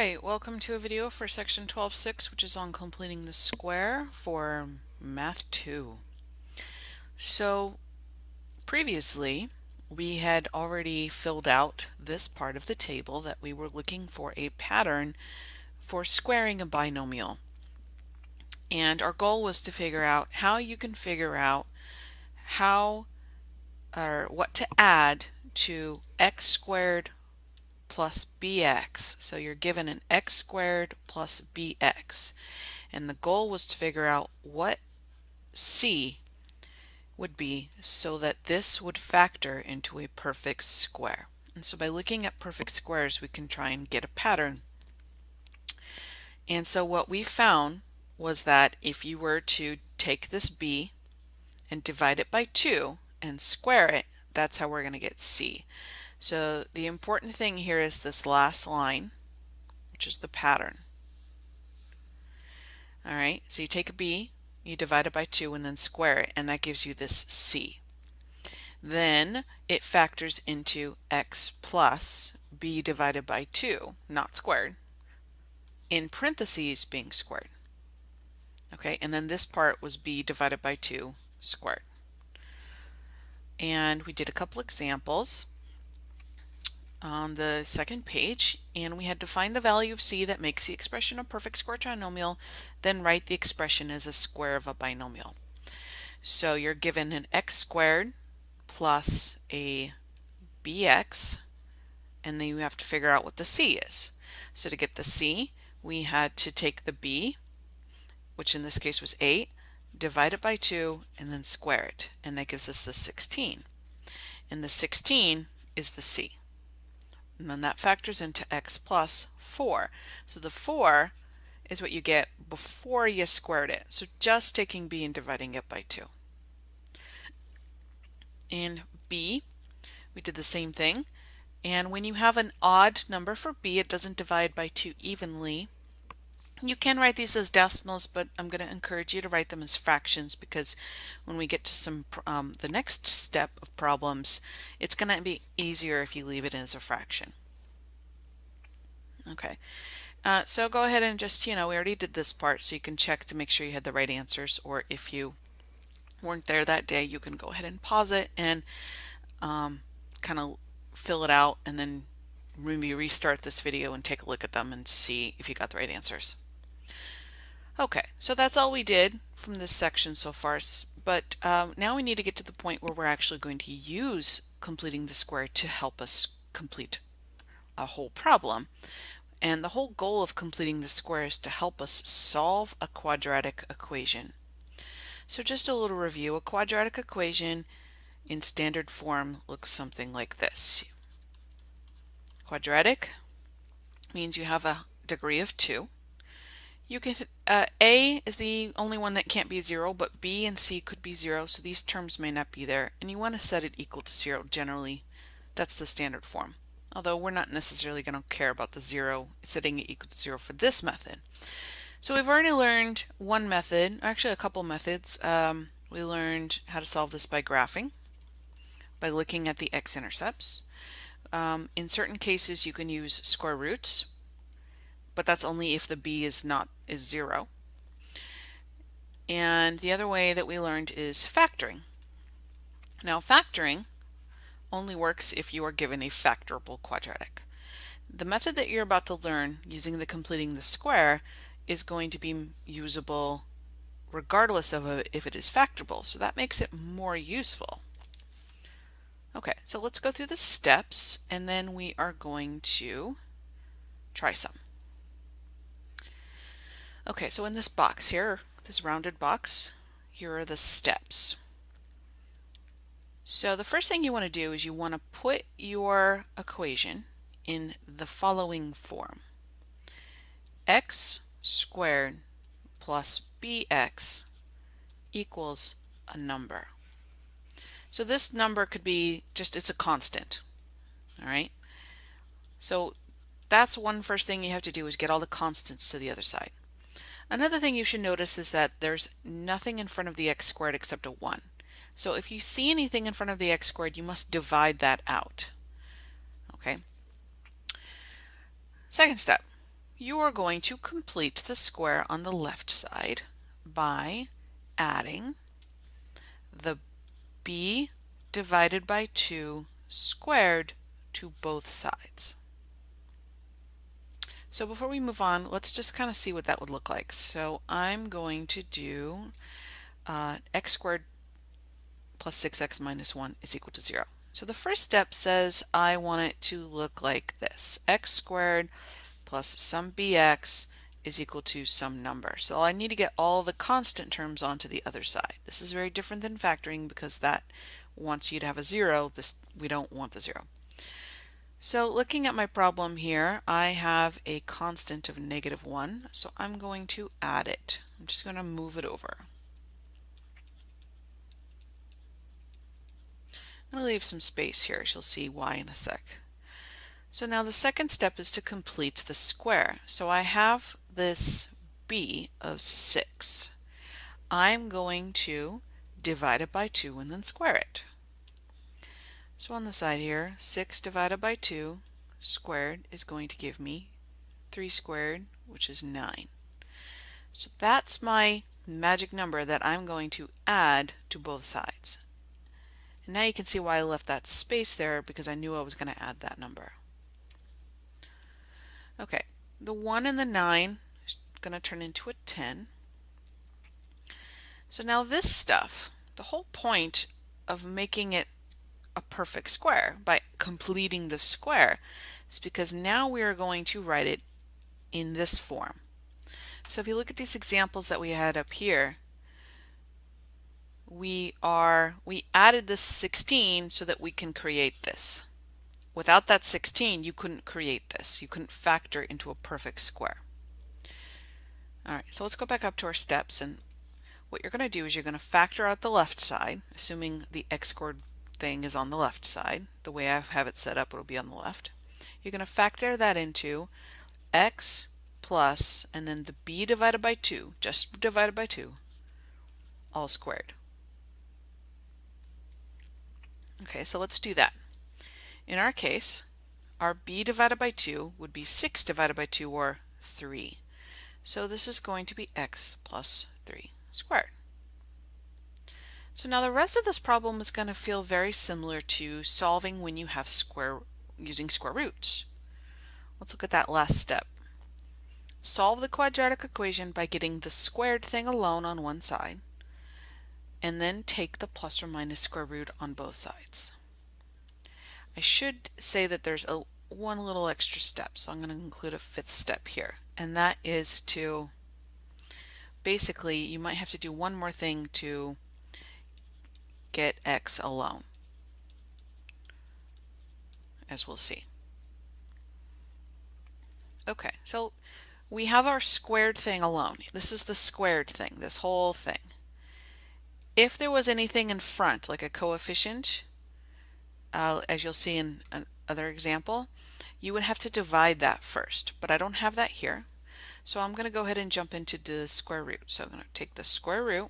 Alright, welcome to a video for section 12.6, which is on completing the square for Math 2. So previously we had already filled out this part of the table that we were looking for a pattern for squaring a binomial. And our goal was to figure out how you can figure out how or what to add to x squared plus bx. So you're given an x squared plus bx. And the goal was to figure out what c would be so that this would factor into a perfect square. And so by looking at perfect squares, we can try and get a pattern. And so what we found was that if you were to take this b and divide it by 2 and square it, that's how we're going to get c. So the important thing here is this last line, which is the pattern. Alright, so you take a b, you divide it by 2 and then square it, and that gives you this c. Then it factors into x plus b divided by 2, not squared, in parentheses being squared. Okay, and then this part was b divided by 2 squared. And we did a couple examples on the second page, and we had to find the value of c that makes the expression a perfect square trinomial, then write the expression as a square of a binomial. So you're given an x squared plus a bx, and then you have to figure out what the c is. So to get the c, we had to take the b, which in this case was 8, divide it by 2, and then square it, and that gives us the 16. And the 16 is the c. And then that factors into x plus 4. So the 4 is what you get before you squared it. So just taking b and dividing it by 2. In b, we did the same thing. And when you have an odd number for b, it doesn't divide by 2 evenly. You can write these as decimals, but I'm going to encourage you to write them as fractions, because when we get to some the next step of problems, it's going to be easier if you leave it as a fraction. Okay, so go ahead and just, we already did this part, so you can check to make sure you had the right answers, or if you weren't there that day, you can go ahead and pause it and kind of fill it out, and then maybe restart this video and take a look at them and see if you got the right answers. Okay, so that's all we did from this section so far, but now we need to get to the point where we're actually going to use completing the square to help us complete a whole problem. And the whole goal of completing the square is to help us solve a quadratic equation. So just a little review. A quadratic equation in standard form looks something like this. Quadratic means you have a degree of 2. You can a is the only one that can't be 0, but b and c could be 0, so these terms may not be there, and you want to set it equal to 0 generally. That's the standard form. Although we're not necessarily going to care about the 0, setting it equal to 0 for this method. So we've already learned one method, actually a couple methods. We learned how to solve this by graphing, by looking at the x-intercepts. In certain cases you can use square roots, but that's only if the b is 0. And the other way that we learned is factoring. Now factoring only works if you are given a factorable quadratic. The method that you're about to learn using the completing the square is going to be usable regardless of if it is factorable, so that makes it more useful. Okay, so let's go through the steps, and then we are going to try some. Okay, so in this box here, this rounded box, here are the steps. So the first thing you want to do is you want to put your equation in the following form. X squared plus bx equals a number. So this number could be just, it's a constant. All right. So that's one first thing you have to do, is get all the constants to the other side. Another thing you should notice is that there's nothing in front of the x squared except a 1. So if you see anything in front of the x squared, you must divide that out. Okay. Second step, you are going to complete the square on the left side by adding the b divided by 2 squared to both sides. So before we move on, let's just kind of see what that would look like. So I'm going to do x squared plus 6x minus 1 is equal to 0. So the first step says I want it to look like this. X squared plus some bx is equal to some number. So I need to get all the constant terms onto the other side. This is very different than factoring because that wants you to have a 0. We don't want the 0. So looking at my problem here, I have a constant of -1, so I'm going to add it. I'm just going to move it over. I'm going to leave some space here. You'll see why in a sec. So now the second step is to complete the square. So I have this b of 6. I'm going to divide it by 2 and then square it. So on the side here, 6 divided by 2 squared is going to give me 3 squared, which is 9. So that's my magic number that I'm going to add to both sides. And now you can see why I left that space there, because I knew I was going to add that number. Okay, the 1 and the 9 is going to turn into a 10. So now this stuff, the whole point of making it a perfect square by completing the square is because now we are going to write it in this form. So if you look at these examples that we had up here, we added this 16 so that we can create this. Without that 16, you couldn't create this. You couldn't factor into a perfect square. Alright, so let's go back up to our steps, and what you're going to do is you're going to factor out the left side, assuming the x squared thing is on the left side. The way I have it set up, it'll be on the left. You're going to factor that into x plus, and then the b divided by 2, just divided by 2, all squared. Okay, so let's do that. In our case, our b divided by 2 would be 6 divided by 2, or 3. So this is going to be x plus 3 squared. So now the rest of this problem is going to feel very similar to solving when you have using square roots. Let's look at that last step. Solve the quadratic equation by getting the squared thing alone on one side, and then take the plus or minus square root on both sides. I should say that there's one little extra step, so I'm going to include a fifth step here, and that is to basically, you might have to do one more thing to get x alone, as we'll see. Okay, so we have our squared thing alone. This is the squared thing, this whole thing. If there was anything in front, like a coefficient, as you'll see in another example, you would have to divide that first, but I don't have that here. So I'm going to go ahead and jump into the square root. So I'm going to take the square root.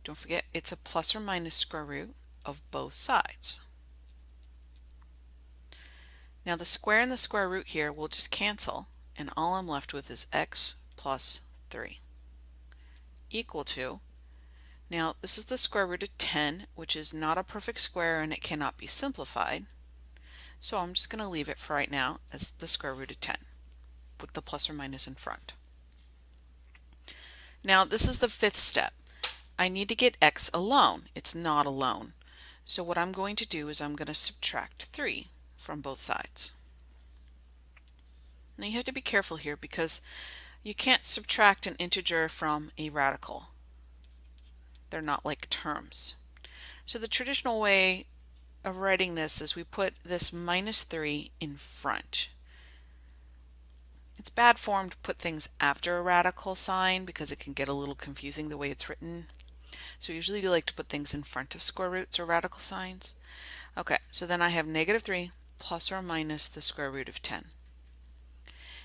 Don't forget, it's a plus or minus square root of both sides. Now the square and the square root here will just cancel, and all I'm left with is x plus 3 equal to, now this is the square root of 10, which is not a perfect square and it cannot be simplified. So I'm just going to leave it for right now as the square root of 10 with the plus or minus in front. Now this is the fifth step. I need to get x alone. It's not alone. So what I'm going to do is I'm going to subtract 3 from both sides. Now you have to be careful here because you can't subtract an integer from a radical. They're not like terms. So the traditional way of writing this is we put this minus 3 in front. It's bad form to put things after a radical sign because it can get a little confusing the way it's written. So usually you like to put things in front of square roots or radical signs. Okay, so then I have -3 plus or minus the square root of 10.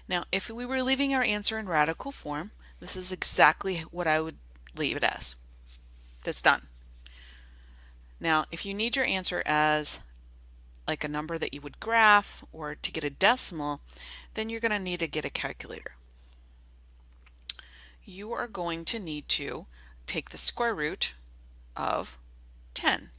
Now if we were leaving our answer in radical form, this is exactly what I would leave it as. That's done. Now if you need your answer as like a number that you would graph or to get a decimal, then you're going to need to get a calculator. you are going to need to take the square root of 10.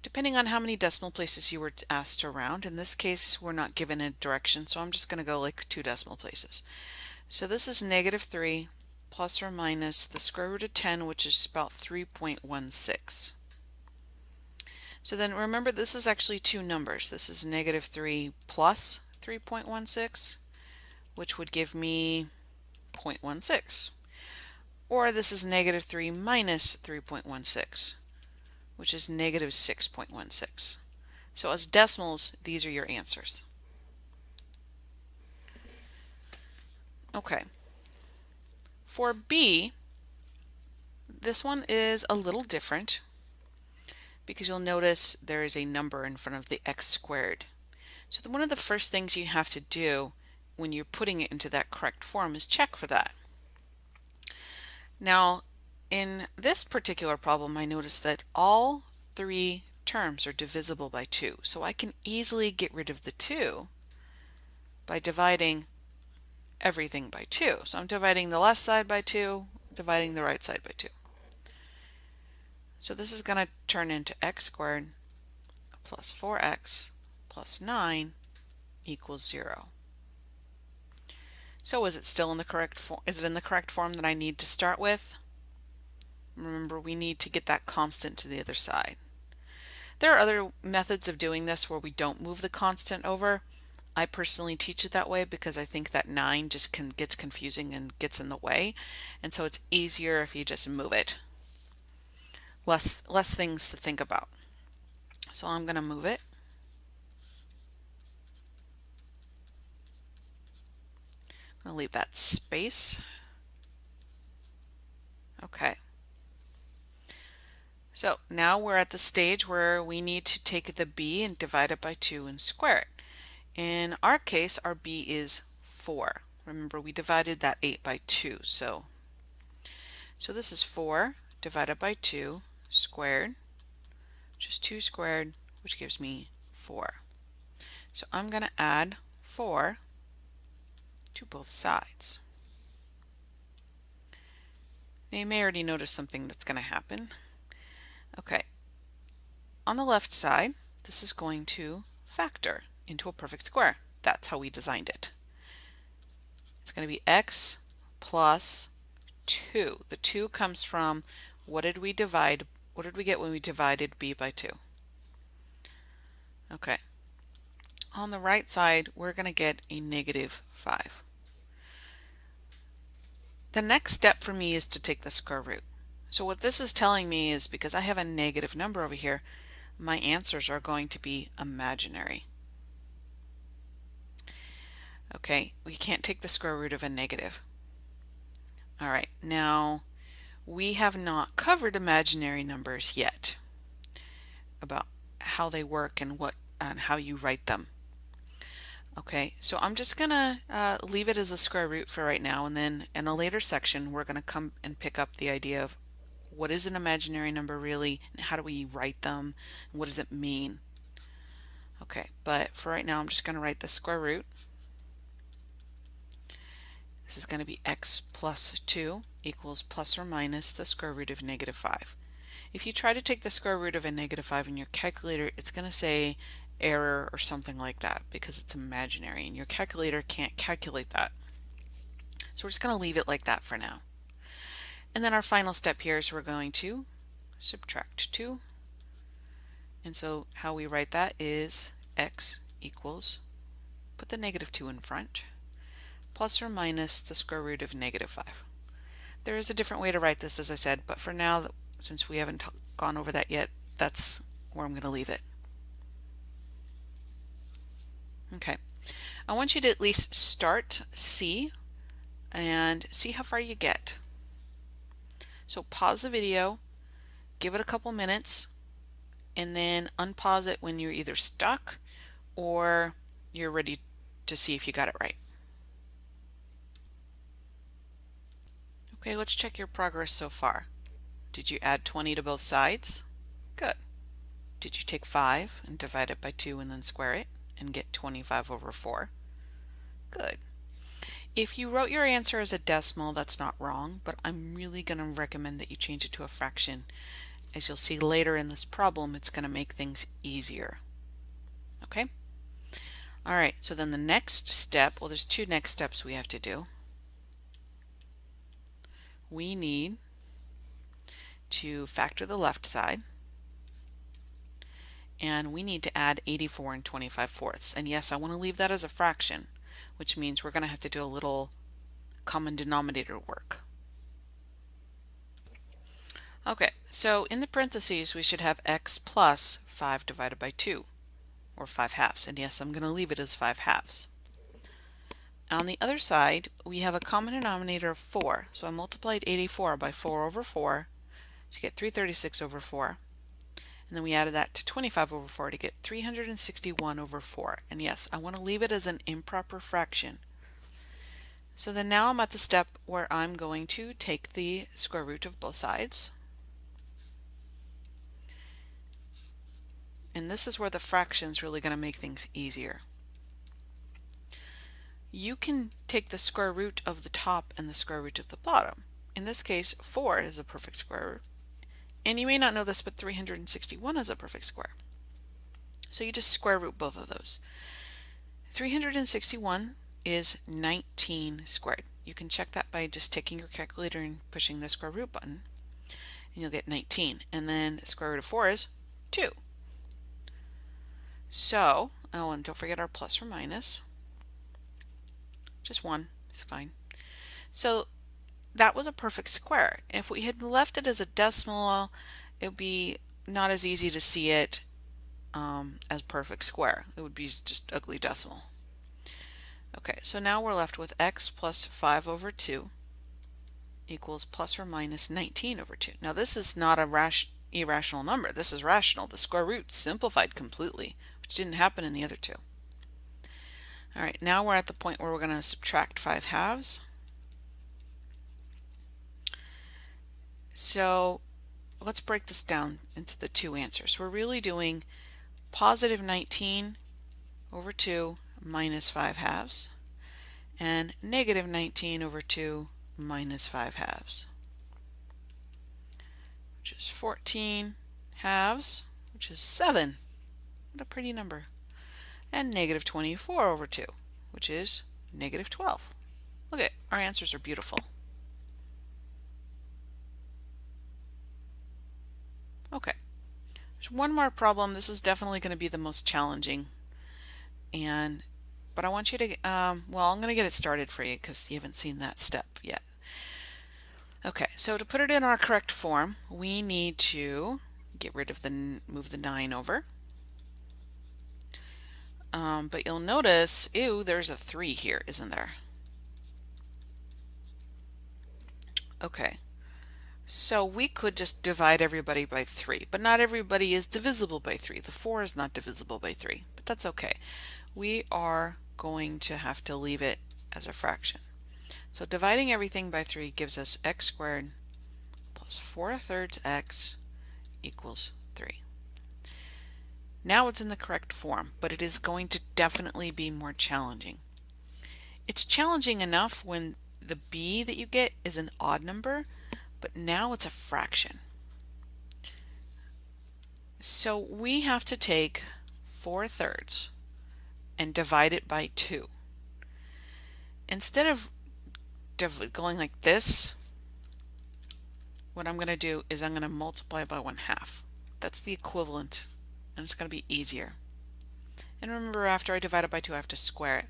Depending on how many decimal places you were asked to round, in this case we're not given a direction, so I'm just going to go like 2 decimal places. So this is -3 plus or minus the square root of 10, which is about 3.16. So then remember, this is actually two numbers. This is -3 plus 3.16, which would give me 0.16. Or this is -3 minus 3.16, which is -6.16. So as decimals, these are your answers. Okay. For B, this one is a little different because you'll notice there is a number in front of the x squared. So one of the first things you have to do when you're putting it into that correct form is check for that. Now, in this particular problem, I noticed that all 3 terms are divisible by 2. So I can easily get rid of the 2 by dividing everything by 2. So I'm dividing the left side by 2, dividing the right side by 2. So this is going to turn into x squared plus 4x plus 9 equals 0. So is it still in the correct form? Is it in the correct form that I need to start with? Remember, we need to get that constant to the other side. There are other methods of doing this where we don't move the constant over. I personally teach it that way because I think that 9 just gets confusing and gets in the way, and so it's easier if you just move it. Less things to think about. So I'm going to move it. I'm going to leave that space. Okay. So now we're at the stage where we need to take the b and divide it by 2 and square it. In our case, our b is 4. Remember, we divided that 8 by 2. So this is 4 divided by 2 squared, which is 2 squared, which gives me 4. So I'm going to add 4 to both sides. Now you may already notice something that's going to happen. Okay, on the left side, this is going to factor into a perfect square. That's how we designed it. It's going to be x plus 2. The 2 comes from, what did we get when we divided b by 2? Okay. On the right side, we're going to get a -5. The next step for me is to take the square root. So what this is telling me is, because I have a negative number over here, my answers are going to be imaginary. Okay, we can't take the square root of a negative. All right, now we have not covered imaginary numbers yet, about how they work and how you write them. Okay, so I'm just gonna leave it as a square root for right now, and then in a later section we're gonna come and pick up the idea of what is an imaginary number really, and how do we write them, and what does it mean. Okay, but for right now I'm just gonna write the square root. This is going to be x plus 2 equals plus or minus the square root of -5. If you try to take the square root of a -5 in your calculator, it's going to say error or something like that because it's imaginary and your calculator can't calculate that. So we're just going to leave it like that for now. And then our final step here is we're going to subtract 2. And so how we write that is x equals, put the -2 in front, plus or minus the square root of -5. There is a different way to write this, as I said, but for now, since we haven't gone over that yet, that's where I'm going to leave it. Okay, I want you to at least start C and see how far you get. So pause the video, give it a couple minutes, and then unpause it when you're either stuck or you're ready to see if you got it right. Okay, let's check your progress so far. Did you add 20 to both sides? Good. Did you take 5 and divide it by 2 and then square it and get 25 over 4? Good. If you wrote your answer as a decimal, that's not wrong, but I'm really going to recommend that you change it to a fraction. As you'll see later in this problem, it's going to make things easier. Okay? All right, so then the next step, well, there's two next steps we have to do. We need to factor the left side, and we need to add 84 and 25/4. And yes, I want to leave that as a fraction, which means we're going to have to do a little common denominator work. Okay, so in the parentheses we should have x plus 5 divided by 2, or 5/2, and yes, I'm going to leave it as 5/2. On the other side, we have a common denominator of 4, so I multiplied 84 by 4 over 4 to get 336 over 4, and then we added that to 25 over 4 to get 361 over 4, and yes, I want to leave it as an improper fraction. So then now I'm at the step where I'm going to take the square root of both sides, and this is where the fraction's really going to make things easier. You can take the square root of the top and the square root of the bottom. In this case, 4 is a perfect square root. And you may not know this, but 361 is a perfect square. So you just square root both of those. 361 is 19 squared. You can check that by just taking your calculator and pushing the square root button, and you'll get 19. And then the square root of 4 is 2. So, oh, and don't forget our plus or minus. Just 1 is fine. So that was a perfect square. If we had left it as a decimal, it would be not as easy to see it as perfect square. It would be just ugly decimal. Okay, so now we're left with x plus 5 over 2 equals plus or minus 19 over 2. Now this is not a irrational number. This is rational. The square root simplified completely, which didn't happen in the other two. All right, now we're at the point where we're going to subtract 5/2. So let's break this down into the two answers. We're really doing positive 19 over 2 minus 5/2 and negative 19 over 2 minus 5/2, which is 14/2, which is 7. What a pretty number. And negative 24 over 2, which is negative 12. Look at, our answers are beautiful. Okay, there's one more problem. This is definitely going to be the most challenging, but I want you to, well, I'm going to get it started for you because you haven't seen that step yet. Okay, so to put it in our correct form, we need to get rid of move the 9 over. But you'll notice, ew, there's a 3 here, isn't there? Okay, so we could just divide everybody by 3, but not everybody is divisible by 3. The 4 is not divisible by 3, but that's okay. We are going to have to leave it as a fraction. So dividing everything by 3 gives us x squared plus 4/3 x equals 3. Now it's in the correct form, but it is going to definitely be more challenging. It's challenging enough when the b that you get is an odd number, but now it's a fraction. So we have to take 4/3 and divide it by 2. Instead of going like this, what I'm going to do is I'm going to multiply by 1/2. That's the equivalent, and it's going to be easier. And remember, after I divide it by 2, I have to square it.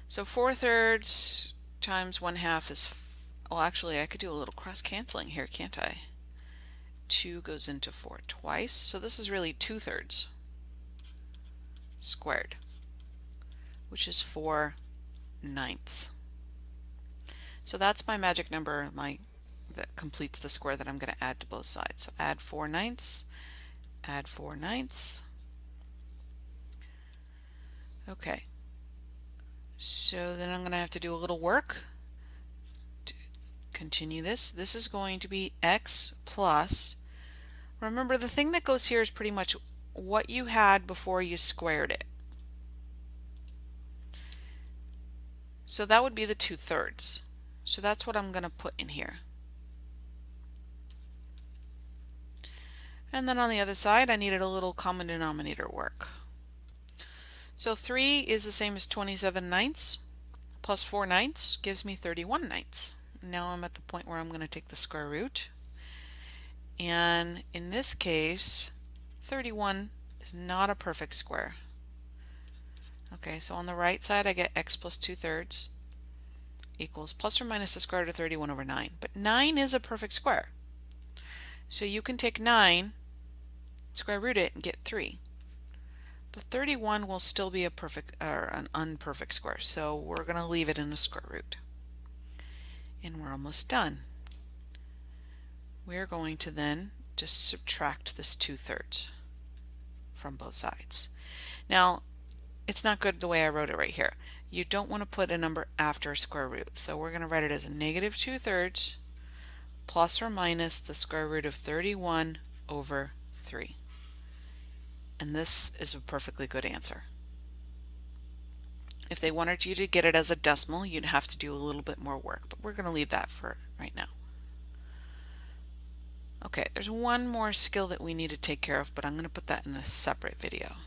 So 4/3 times 1/2 is, well, actually I could do a little cross canceling here, can't I? 2 goes into 4 twice, so this is really 2/3 squared, which is 4/9. So that's my magic number, that completes the square that I'm going to add to both sides. So add 4/9, add 4/9. Okay, so then I'm going to have to do a little work to continue this. This is going to be x plus, remember the thing that goes here is pretty much what you had before you squared it. So that would be the 2/3. So that's what I'm going to put in here. And then on the other side, I needed a little common denominator work. So 3 is the same as 27/9 plus 4/9 gives me 31/9. Now I'm at the point where I'm going to take the square root. And in this case, 31 is not a perfect square. Okay, so on the right side I get x plus 2/3 equals plus or minus the square root of 31 over 9. But 9 is a perfect square. So you can take 9, square root it, and get 3. The 31 will still be a perfect or an unperfect square, so we're going to leave it in the square root. And we're almost done. We're going to then just subtract this 2/3 from both sides. Now, it's not good the way I wrote it right here. You don't want to put a number after a square root, so we're going to write it as a negative 2/3 plus or minus the square root of 31 over 3. And this is a perfectly good answer. If they wanted you to get it as a decimal, you'd have to do a little bit more work, but we're going to leave that for right now. Okay, there's one more skill that we need to take care of, but I'm going to put that in a separate video.